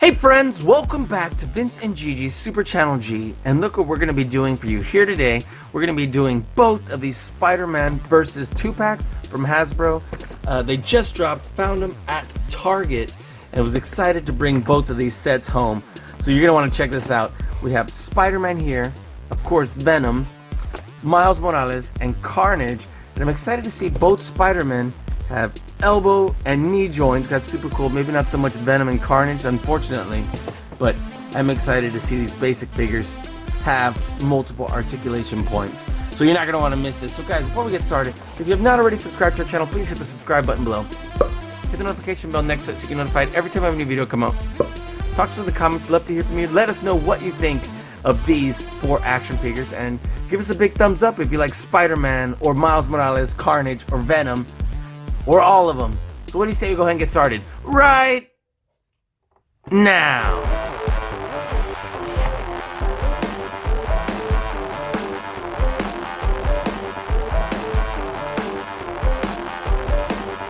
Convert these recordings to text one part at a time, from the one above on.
Hey friends, welcome back to Vince and Gigi's Super Channel G, and look what we're going to be doing for you here today. We're going to be doing both of these Spider-Man versus 2-packs from Hasbro. They just dropped, found them at Target, and was excited to bring both of these sets home. So you're going to want to check this out. We have Spider-Man here, of course Venom, Miles Morales, and Carnage, and I'm excited to see both Spider-Men have elbow and knee joints. That's super cool. Maybe not so much Venom and Carnage, unfortunately, but I'm excited to see these basic figures have multiple articulation points. So you're not going to want to miss this. So guys, before we get started, if you have not already subscribed to our channel, please hit the subscribe button below. Hit the notification bell next to it so you get notified every time I have a new video come out. Talk to us in the comments. Love to hear from you. Let us know what you think of these 4 action figures, and give us a big thumbs up if you like Spider-Man or Miles Morales, Carnage, or Venom, or all of them. So what do you say we go ahead and get started right now?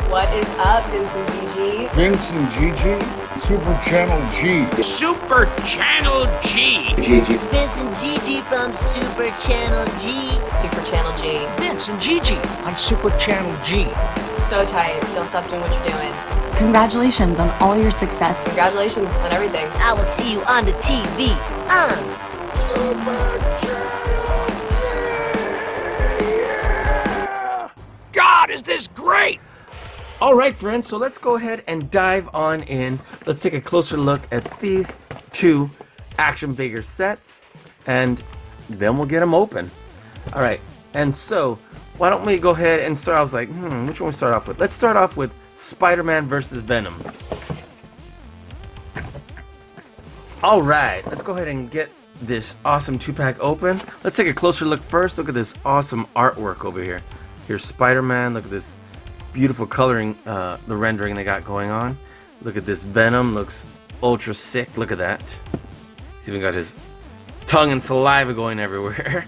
What is up, Vince and Gigi? Vince and Gigi, Super Channel G. Super Channel G. Gigi. Vince and Gigi from Super Channel G. Super Channel G. Vince and Gigi on Super Channel G. So tight. Don't stop doing what you're doing. Congratulations on all your success. Congratulations on everything. I will see you on the TV. Super Channel G. Yeah! God, is this great! Alright friends, so let's go ahead and dive on in. Let's take a closer look at these 2 action figure sets, and then we'll get them open. Alright, and so why don't we go ahead and start? I was like, which one we start off with? Let's start off with Spider-Man versus Venom. Alright, let's go ahead and get this awesome 2-pack open. Let's take a closer look first. Look at this awesome artwork over here. Here's Spider-Man. Look at this beautiful coloring, the rendering they got going on. Look at this Venom, looks ultra sick. Look at that. He's even got his tongue and saliva going everywhere.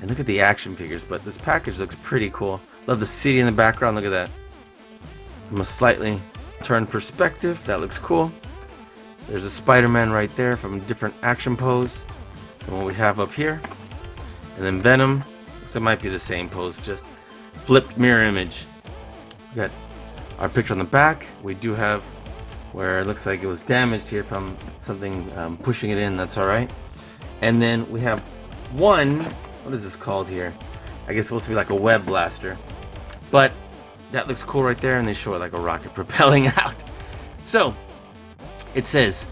And look at the action figures, but this package looks pretty cool. Love the city in the background. Look at that. From a slightly turned perspective, that looks cool. There's a Spider-Man right there from a different action pose than what we have up here. And then Venom, looks like it might be the same pose, just flipped mirror image. We got our picture on the back. We do have where it looks like it was damaged here from something pushing it in. That's alright. And then we have one, what is this called here? I guess it's supposed to be like a web blaster. But that looks cool right there, and they show it like a rocket propelling out. So, it says,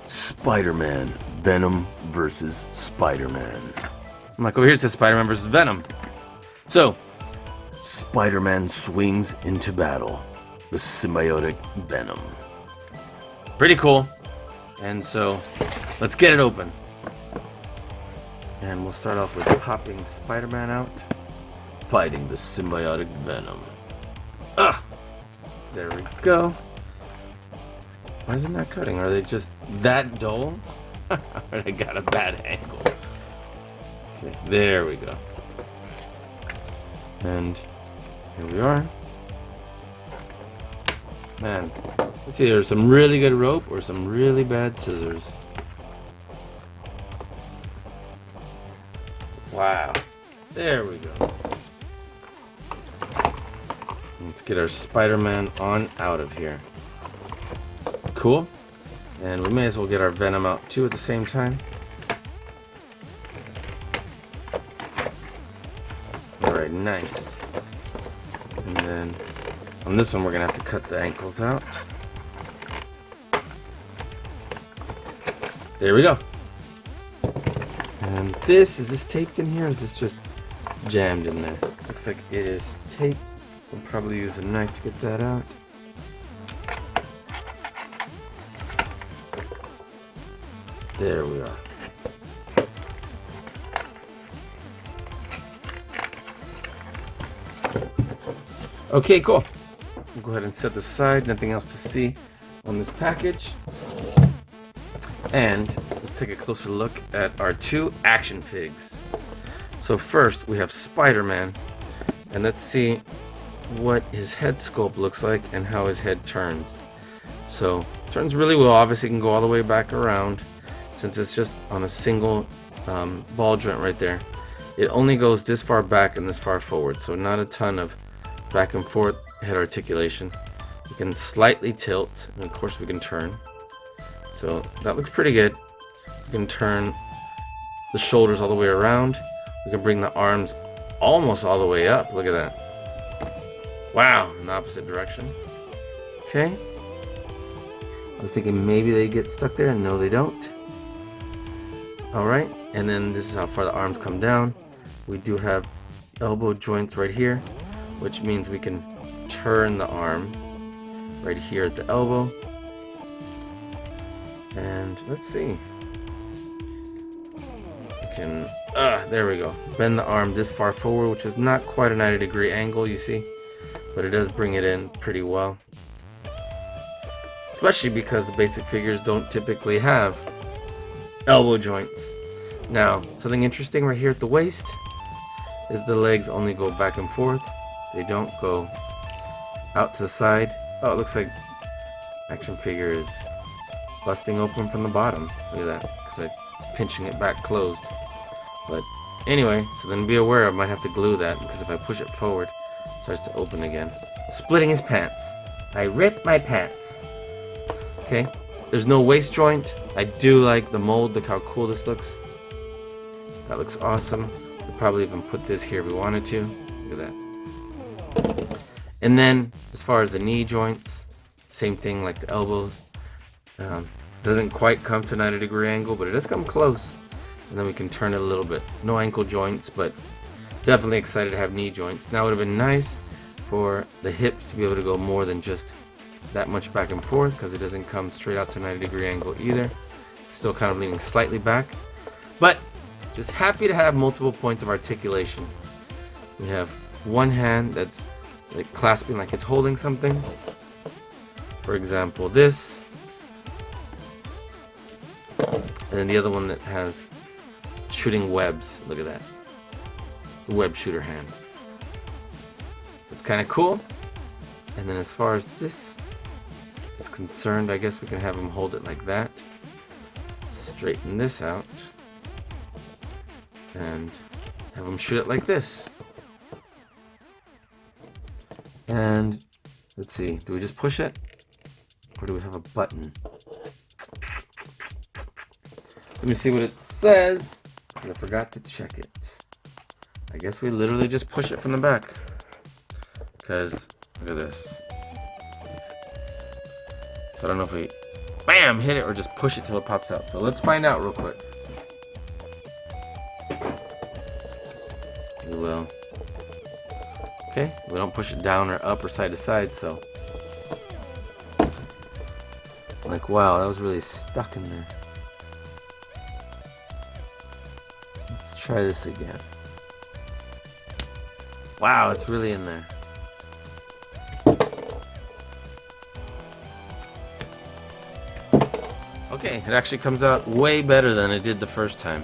Spider-Man, Venom versus Spider-Man. I'm like, over here it says Spider-Man versus Venom. So, Spider-Man swings into battle. The symbiotic Venom. Pretty cool. And so, let's get it open. And we'll start off with popping Spider-Man out. Fighting the symbiotic Venom. There we go. Why is it not cutting? Are they just that dull? Or they got a bad angle? Okay, there we go. And here we are. Man, let's see, there's some really good rope or some really bad scissors. Wow. There we go. Let's get our Spider-Man on out of here. Cool. And we may as well get our Venom out too at the same time. Alright, nice. And then on this one we're going to have to cut the ankles out. There we go. And this, is this taped in here or is this just jammed in there? Looks like it is taped. We'll probably use a knife to get that out. There we are. Okay, cool. We'll go ahead and set this aside. Nothing else to see on this package. And let's take a closer look at our 2 action figs. So first we have Spider-Man, and let's see what his head sculpt looks like and how his head turns. So turns really well. Obviously it can go all the way back around since it's just on a single ball joint right there. It only goes this far back and this far forward, so not a ton of back and forth head articulation. We can slightly tilt, and of course we can turn. So that looks pretty good. We can turn the shoulders all the way around. We can bring the arms almost all the way up. Look at that. Wow, in the opposite direction. Okay. I was thinking maybe they get stuck there, and no they don't. Alright, and then this is how far the arms come down. We do have elbow joints right here, which means we can turn the arm right here at the elbow. And let's see. We can, there we go. Bend the arm this far forward, which is not quite a 90-degree angle, you see, but it does bring it in pretty well. Especially because the basic figures don't typically have elbow joints. Now, something interesting right here at the waist is the legs only go back and forth. They don't go out to the side. Oh, it looks like action figure is busting open from the bottom. Look at that, because I'm pinching it back closed. But anyway, so then be aware I might have to glue that, because if I push it forward, it starts to open again. Splitting his pants. I ripped my pants. Okay, there's no waist joint. I do like the mold. Look how cool this looks. That looks awesome. We'll probably even put this here if we wanted to. Look at that. And then as far as the knee joints, same thing like the elbows. Doesn't quite come to a 90-degree angle, but it does come close. And then we can turn it a little bit. No ankle joints, but definitely excited to have knee joints. Now it would have been nice for the hips to be able to go more than just that much back and forth, because it doesn't come straight out to 90-degree angle either. It's still kind of leaning slightly back. But just happy to have multiple points of articulation. We have one hand that's like clasping like it's holding something. For example, this. And then the other one that has shooting webs. Look at that. The web shooter hand. It's kind of cool. And then as far as this is concerned, I guess we can have him hold it like that. Straighten this out. And have him shoot it like this. And let's see, do we just push it? Or do we have a button? Let me see what it says, because I forgot to check it. I guess we literally just push it from the back. Because, look at this. So I don't know if we, bam, hit it or just push it till it pops out. So let's find out real quick. We will. Okay, we don't push it down or up or side to side, so. Like, wow, that was really stuck in there. Let's try this again. Wow, it's really in there. Okay, it actually comes out way better than it did the first time.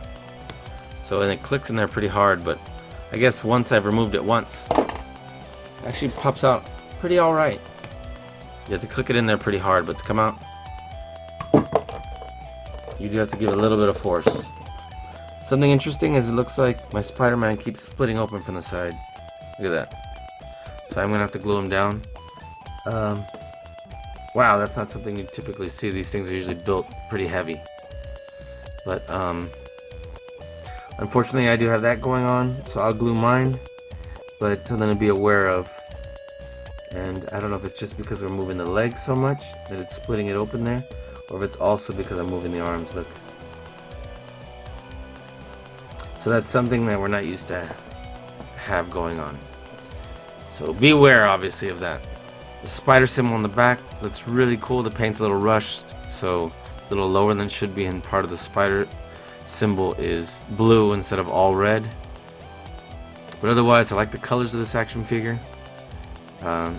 So, and it clicks in there pretty hard, but I guess once I've removed it once, it actually pops out pretty alright. You have to click it in there pretty hard, but to come out, you do have to give it a little bit of force. Something interesting is it looks like my Spider-Man keeps splitting open from the side. Look at that. So I'm going to have to glue him down. Wow, that's not something you typically see. These things are usually built pretty heavy. But unfortunately I do have that going on, so I'll glue mine. But something to be aware of. And I don't know if it's just because we're moving the legs so much that it's splitting it open there, or if it's also because I'm moving the arms. Look. So that's something that we're not used to have going on. So beware, obviously, of that. The spider symbol on the back looks really cool. The paint's a little rushed, so it's a little lower than it should be, and part of the spider symbol is blue instead of all red. But otherwise, I like the colors of this action figure.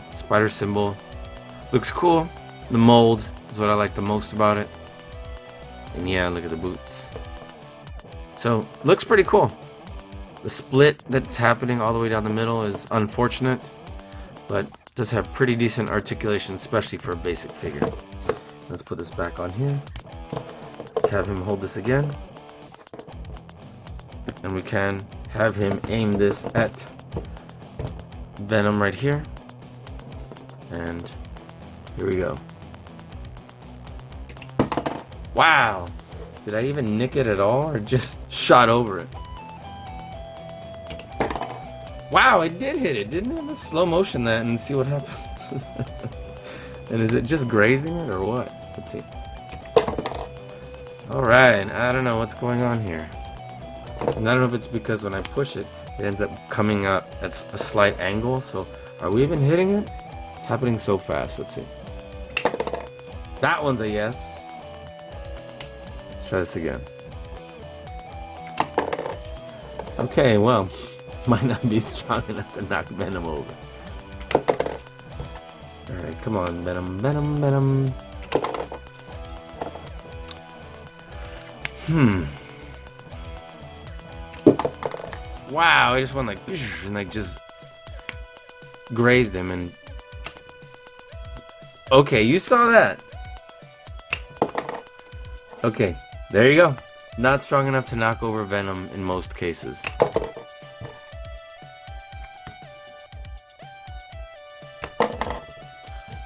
Spider symbol looks cool. The mold is what I like the most about it. And yeah, look at the boots. So, looks pretty cool. The split that's happening all the way down the middle is unfortunate, but does have pretty decent articulation, especially for a basic figure. Let's put this back on here. Let's have him hold this again. And we can have him aim this at Venom right here. And here we go. Wow! Did I even nick it at all or just shot over it? Wow, I did hit it, didn't it? Let's slow motion that and see what happens. And is it just grazing it or what? Let's see. Alright, I don't know what's going on here. And I don't know if it's because when I push it, it ends up coming out at a slight angle. So are we even hitting it? It's happening so fast. Let's see. That one's a yes. Let's try this again. Okay, well, might not be strong enough to knock Venom over. Alright, come on, Venom, Venom, Venom. Wow, I just went like, and like just grazed him and... Okay, you saw that. Okay, there you go. Not strong enough to knock over Venom in most cases.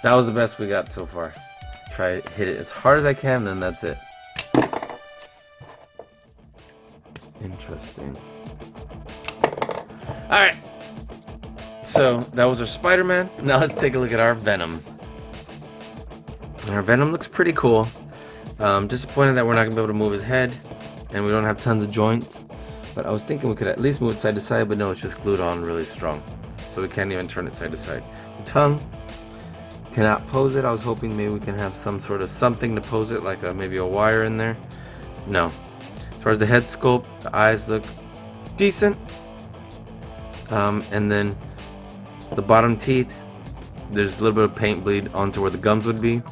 That was the best we got so far. Try to hit it as hard as I can, then that's it. Interesting. Alright. So, that was our Spider-Man. Now let's take a look at our Venom. Our Venom looks pretty cool. Disappointed that we're not going to be able to move his head. And we don't have tons of joints. But I was thinking we could at least move it side to side, but no, it's just glued on really strong. So we can't even turn it side to side. The tongue. Cannot pose it. I was hoping maybe we can have some sort of something to pose it, like maybe a wire in there. No. As far as the head sculpt, the eyes look decent. And then the bottom teeth, there's a little bit of paint bleed onto where the gums would be.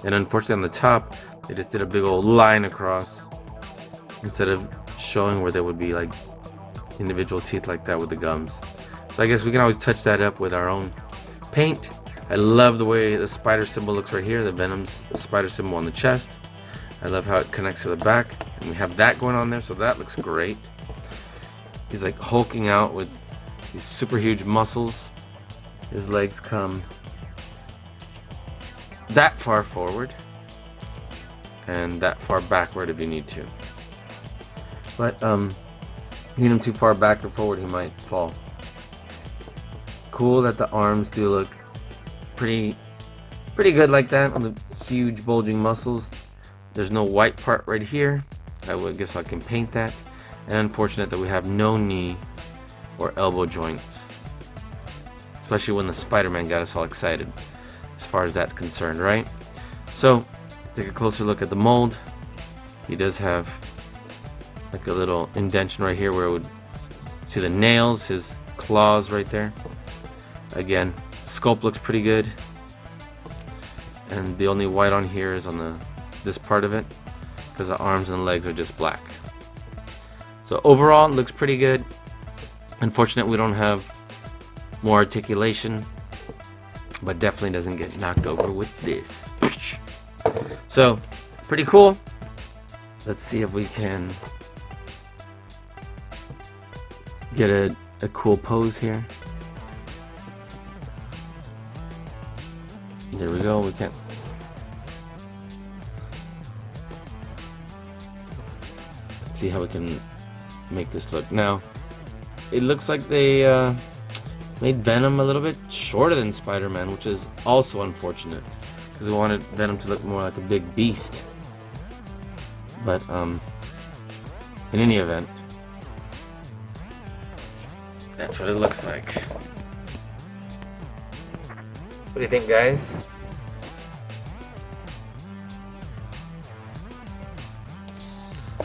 And unfortunately on the top, they just did a big old line across instead of showing where there would be like individual teeth like that with the gums. So I guess we can always touch that up with our own paint. I love the way the spider symbol looks right here, the Venom's spider symbol on the chest. I love how it connects to the back, and we have that going on there, so that looks great. He's like hulking out with these super huge muscles. His legs come that far forward, and that far backward if you need to. But get him too far back or forward, he might fall. Cool that the arms do look pretty good like that on the huge bulging muscles. There's no white part right here. I guess I can paint that. And unfortunate that we have no knee or elbow joints, especially when the Spider-Man got us all excited as far as that's concerned, right? So take a closer look at the mold. He does have like a little indentation right here where it would see the nails, his claws right there. Again, sculpt looks pretty good, and the only white on here is on this part of it, because the arms and legs are just black. So overall it looks pretty good. Unfortunate we don't have more articulation, but definitely doesn't get knocked over with this. So pretty cool. Let's see if we can get a cool pose here. There we go. We can. Let's see how we can make this look. Now, it looks like they made Venom a little bit shorter than Spider-Man, which is also unfortunate because we wanted Venom to look more like a big beast. But in any event, that's what it looks like. What do you think, guys?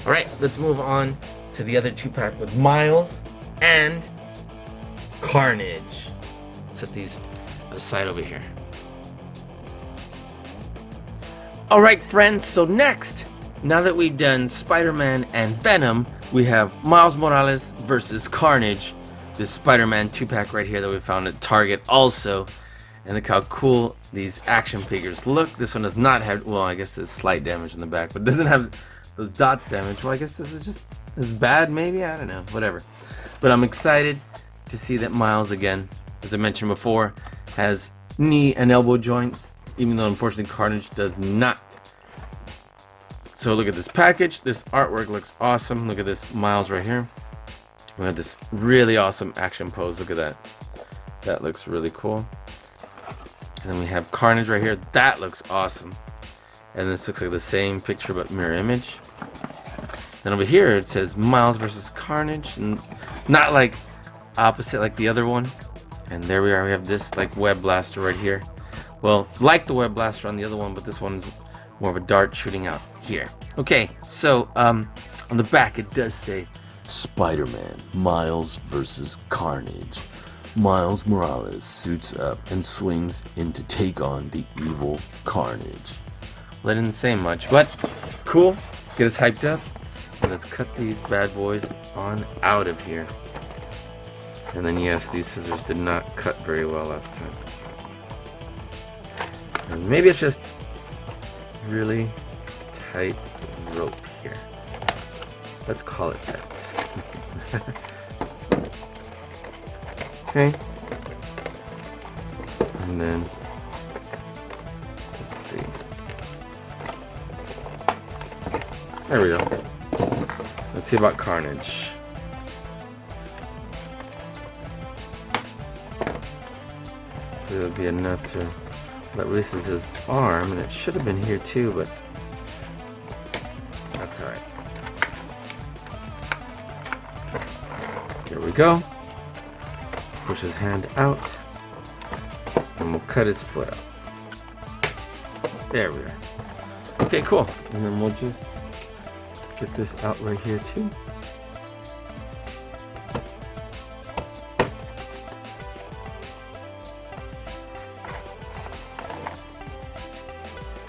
Alright, let's move on to the other 2-pack with Miles and Carnage. Set these aside over here. Alright, friends, so next, now that we've done Spider-Man and Venom, we have Miles Morales versus Carnage. This Spider-Man 2-pack right here that we found at Target also. And look how cool these action figures look. This one does not have, well, I guess there's slight damage in the back, but it doesn't have those dots damage. Well, I guess this is just as bad, maybe? I don't know, whatever. But I'm excited to see that Miles, again, as I mentioned before, has knee and elbow joints, even though unfortunately Carnage does not. So look at this package. This artwork looks awesome. Look at this Miles right here. We have this really awesome action pose. Look at that. That looks really cool. And then we have Carnage right here. That looks awesome. And this looks like the same picture but mirror image. Then over here it says Miles versus Carnage, and not like opposite like the other one. And there we are. We have this like web blaster right here. Well, like the web blaster on the other one, but this one's more of a dart shooting out here. Okay, so on the back it does say Spider-Man, Miles versus Carnage. Miles Morales suits up and swings in to take on the evil Carnage. Well, I didn't say much, but cool. Get us hyped up. And let's cut these bad boys on out of here. And then yes, these scissors did not cut very well last time. And maybe it's just really tight rope here. Let's call it that. Okay. And then let's see. There we go. Let's see about Carnage. It'll be enough to that releases his arm, and it should have been here too, but that's alright. Here we go. Push his hand out, and we'll cut his foot out. There we are. Okay, cool. And then we'll just get this out right here too.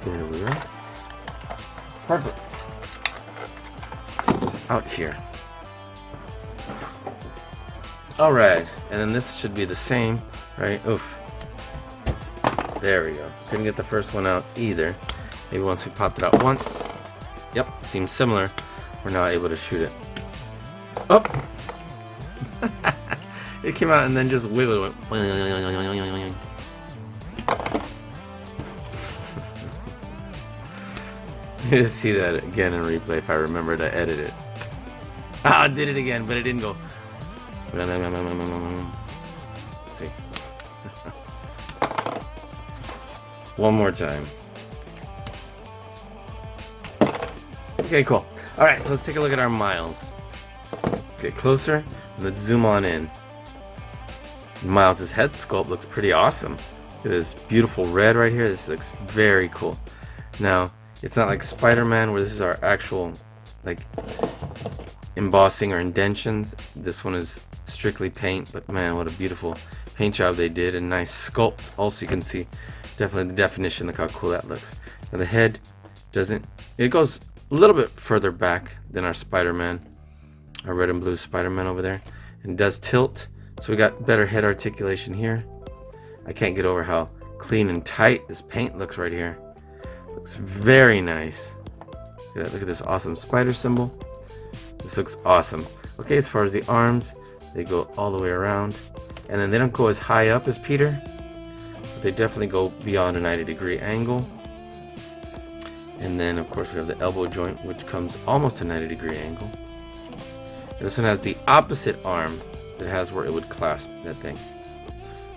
There we are. Perfect. Get this out here. Alright, and then this should be the same, right? Oof. There we go. Couldn't get the first one out either. Maybe once we popped it out once. Yep, seems similar. We're now able to shoot it. Oh! It came out and then just wiggled. You just see that again in replay if I remember to edit it. Ah, I did it again, but it didn't go. Let's see. One more time. Okay, cool. Alright, so let's take a look at our Miles. Let's get closer and let's zoom on in. Miles' head sculpt looks pretty awesome. Look at this beautiful red right here. This looks very cool. Now, it's not like Spider-Man where this is our actual like embossing or indentions. This one is strictly paint, but man, what a beautiful paint job they did, and nice sculpt. Also, you can see definitely the definition. Look how cool that looks. Now the head doesn't, it goes a little bit further back than our Spider-Man, our red and blue Spider-Man over there, and it does tilt, so we got better head articulation here. I can't get over how clean and tight this paint looks right here. Looks very nice. Look at this awesome spider symbol. This looks awesome. Okay, as far as the arms, they go all the way around, and then they don't go as high up as Peter, but they definitely go beyond a 90-degree angle. And then of course we have the elbow joint, which comes almost a 90-degree angle. And this one has the opposite arm that has where it would clasp that thing.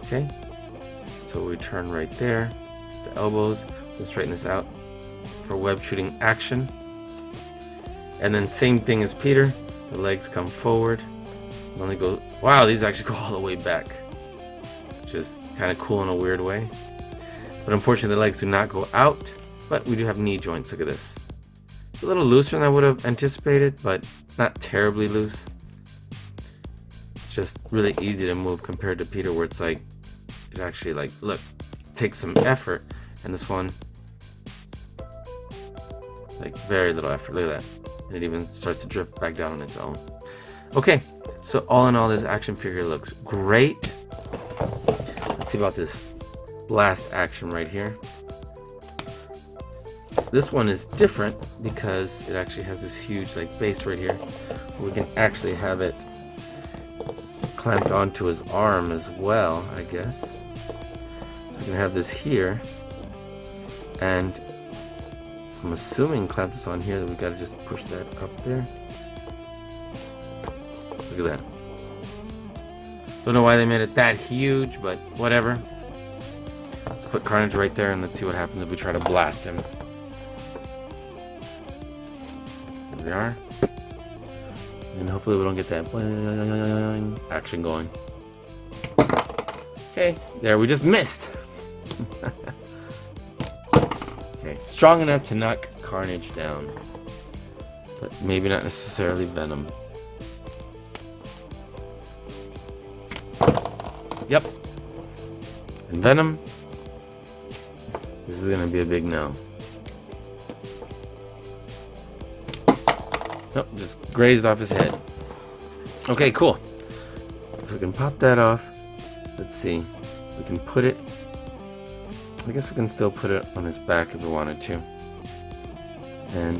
Okay, so we turn right there. The elbows, we'll straighten this out for web shooting action. And then same thing as Peter, the legs come forward. And they go, wow, these actually go all the way back, which is kind of cool in a weird way. But unfortunately the legs do not go out, but we do have knee joints. Look at this. It's a little looser than I would have anticipated, but not terribly loose. It's just really easy to move compared to Peter, where it's like, it actually like, look, it takes some effort, and this one, like very little effort. Look at that. And it even starts to drift back down on its own. Okay, so all in all, this action figure looks great. Let's see about this blast action right here. This one is different because it actually has this huge like base right here. We can actually have it clamped onto his arm as well, I guess. So we can have this here, and I'm assuming clamp this on here, that we gotta just push that up there. Look at that. Don't know why they made it that huge, but whatever. Let's put Carnage right there and let's see what happens if we try to blast him. There we are. And hopefully we don't get that action going. Okay, there, we just missed. Okay, strong enough to knock Carnage down, but maybe not necessarily Venom. Yep. And Venom, this is gonna be a big no. Nope, just grazed off his head. Okay, cool. So we can pop that off. Let's see. We can put it, I guess we can still put it on his back if we wanted to. And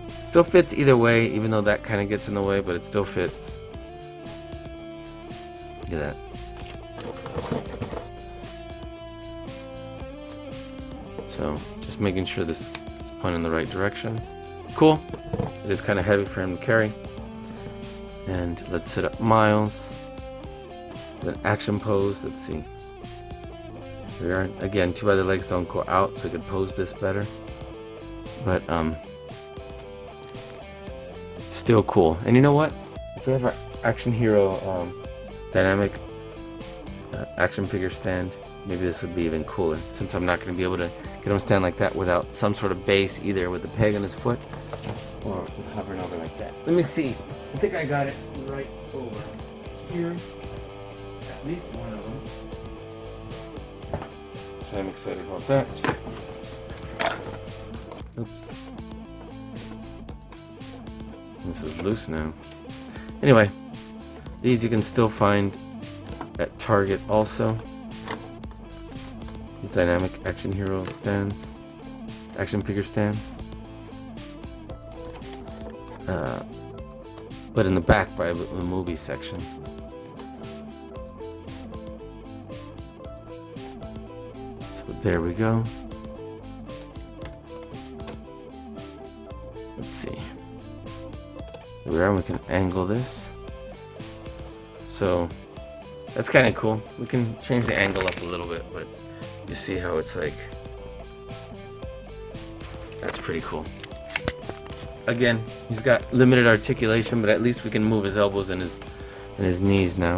it still fits either way, even though that kind of gets in the way, but it still fits. Look at that. So just making sure this is pointing in the right direction. Cool. It is kind of heavy for him to carry. And let's set up Miles. Then action pose. Let's see. Here we are. Again, too bad the legs don't go out, so we could pose this better. But still cool. And you know what? If we have our action hero dynamic action figure stand, maybe this would be even cooler, since I'm not going to be able to get him stand like that without some sort of base, either with the peg on his foot or with hovering over like that. Let me see. I think I got it right over here. At least one of them. So I'm excited about that. Oops. This is loose now. Anyway, these you can still find at Target also. These dynamic action hero stands, action figure stands. But in the back by the movie section. So there we go. Let's see. There we are. We can angle this. So that's kind of cool. We can change the angle up a little bit, but you see how it's like, that's pretty cool. Again, he's got limited articulation, but at least we can move his elbows and his knees now,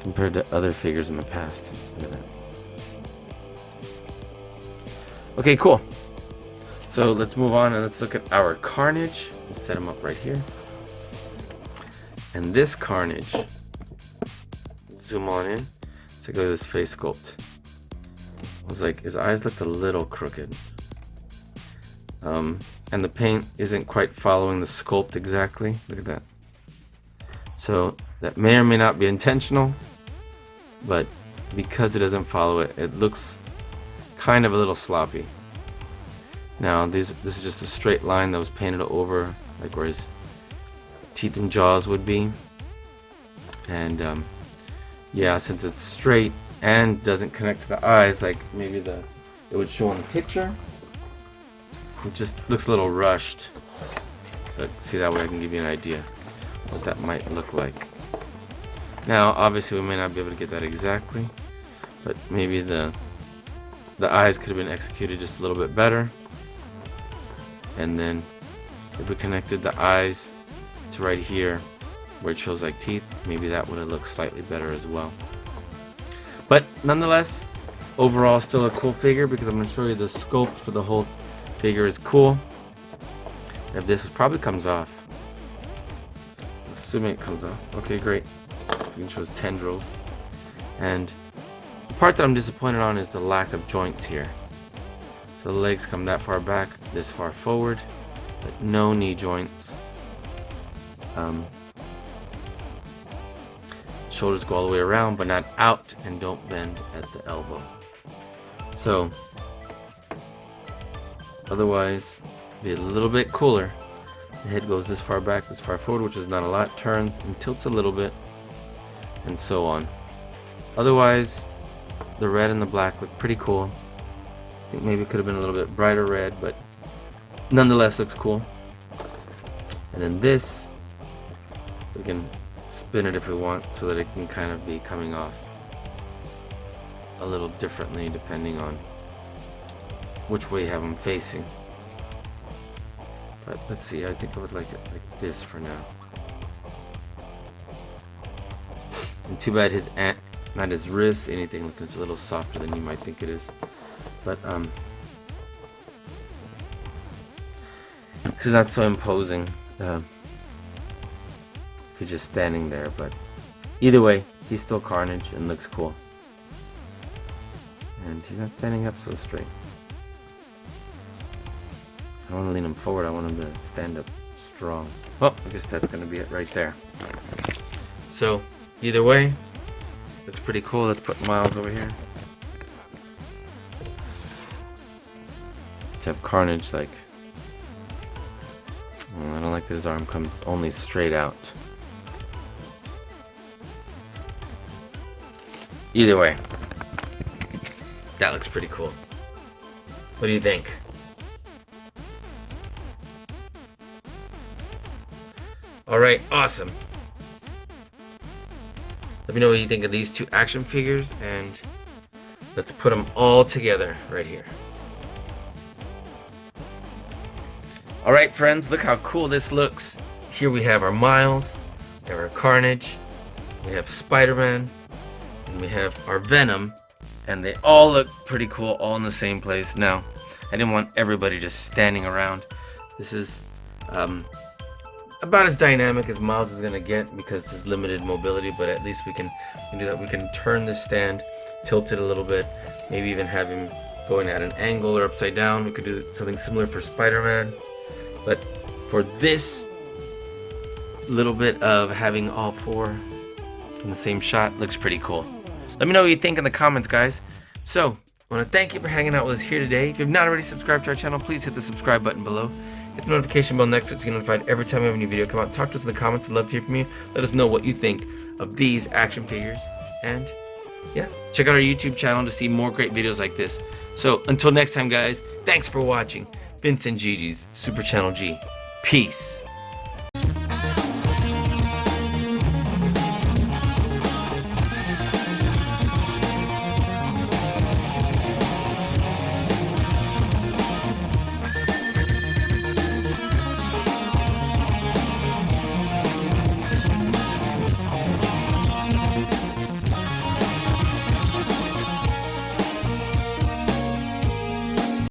compared to other figures in the past. Look at that. Okay, cool. So let's move on and let's look at our Carnage. Let's set him up right here. And this Carnage, zoom on in. Take a look at this face sculpt. I was like, his eyes looked a little crooked. And the paint isn't quite following the sculpt exactly. Look at that. So that may or may not be intentional, but because it doesn't follow it, it looks kind of a little sloppy. Now this is just a straight line that was painted over, like where his teeth and jaws would be. And yeah, since it's straight and doesn't connect to the eyes like maybe it would show in the picture, it just looks a little rushed. But see, that way I can give you an idea what that might look like. Now obviously we may not be able to get that exactly, but maybe the eyes could have been executed just a little bit better. And then if we connected the eyes to right here where it shows like teeth, maybe that would have looked slightly better as well. But nonetheless, overall still a cool figure, because I'm going to show you the sculpt for the whole figure is cool. If this probably comes off, assuming it comes off. Okay, great. You can show his tendrils. And the part that I'm disappointed on is the lack of joints here. So the legs come that far back, this far forward, but no knee joints. shoulders go all the way around, but not out, and don't bend at the elbow. So, otherwise, be a little bit cooler. The head goes this far back, this far forward, which is not a lot, turns and tilts a little bit, and so on. Otherwise, the red and the black look pretty cool. I think maybe it could have been a little bit brighter red, but nonetheless looks cool. And then this, we can spin it if we want so that it can kind of be coming off a little differently depending on which way you have them facing. But let's see, I think I would like it like this for now. And too bad his not his wrist, anything looking a little softer than you might think it is. But because not so imposing. If he's just standing there, but either way, he's still Carnage and looks cool. And he's not standing up so straight. I want to lean him forward. I want him to stand up strong. Well, I guess that's going to be it right there. So, either way, looks pretty cool. Let's put Miles over here. Let's have Carnage like... I don't like that his arm comes only straight out. Either way, that looks pretty cool. What do you think? Alright, awesome. Let me know what you think of these two action figures, and let's put them all together right here. Alright friends, look how cool this looks. Here we have our Miles, we have our Carnage, we have Spider-Man, and we have our Venom, and they all look pretty cool, all in the same place. Now, I didn't want everybody just standing around. This is about as dynamic as Miles is going to get because his limited mobility, but at least we can do that. We can turn this stand, tilt it a little bit, maybe even have him going at an angle or upside down. We could do something similar for Spider-Man. But for this little bit of having all four in the same shot, looks pretty cool. Let me know what you think in the comments, guys. So, I want to thank you for hanging out with us here today. If you've not already subscribed to our channel, please hit the subscribe button below. Hit the notification bell next to it so you get notified every time we have a new video come out. Talk to us in the comments. I'd love to hear from you. Let us know what you think of these action figures. And, yeah, check out our YouTube channel to see more great videos like this. So, until next time, guys, thanks for watching. Vince and Gigi's Super Channel G. Peace.